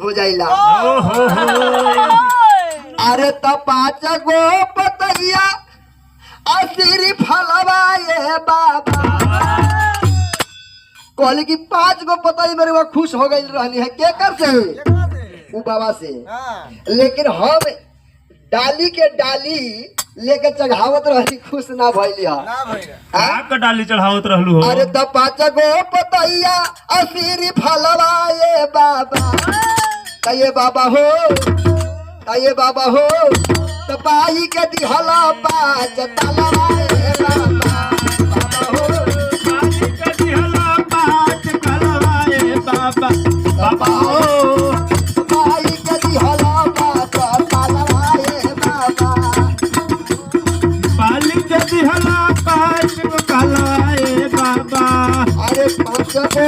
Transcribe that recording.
हो जाइला। अरे तो 5 गो पतैया असिरी फलवा ये बाबा कहली कि 5 गो पतैया मेरे वो खुश हो गई रहनी है के कर से उ बाबा से। लेकिन हम डाली के डाली लेके चढ़ावत रही खुश ना भइली का डाली चढ़ावत रहलू हो। अरे तो 5 गो पतैया असिरी फलवा ये बाबा ये बाबा हो ये बाबा हो तो पाई के दिहला 5 तलवा ये बाबा हो पाई के दिहला 5 तलवा ये बाबा बाबा हो पाई के दिहला 5 तलवा ये बाबा पाली के दिहला 5 तलवा ये बाबा। अरे 5 गो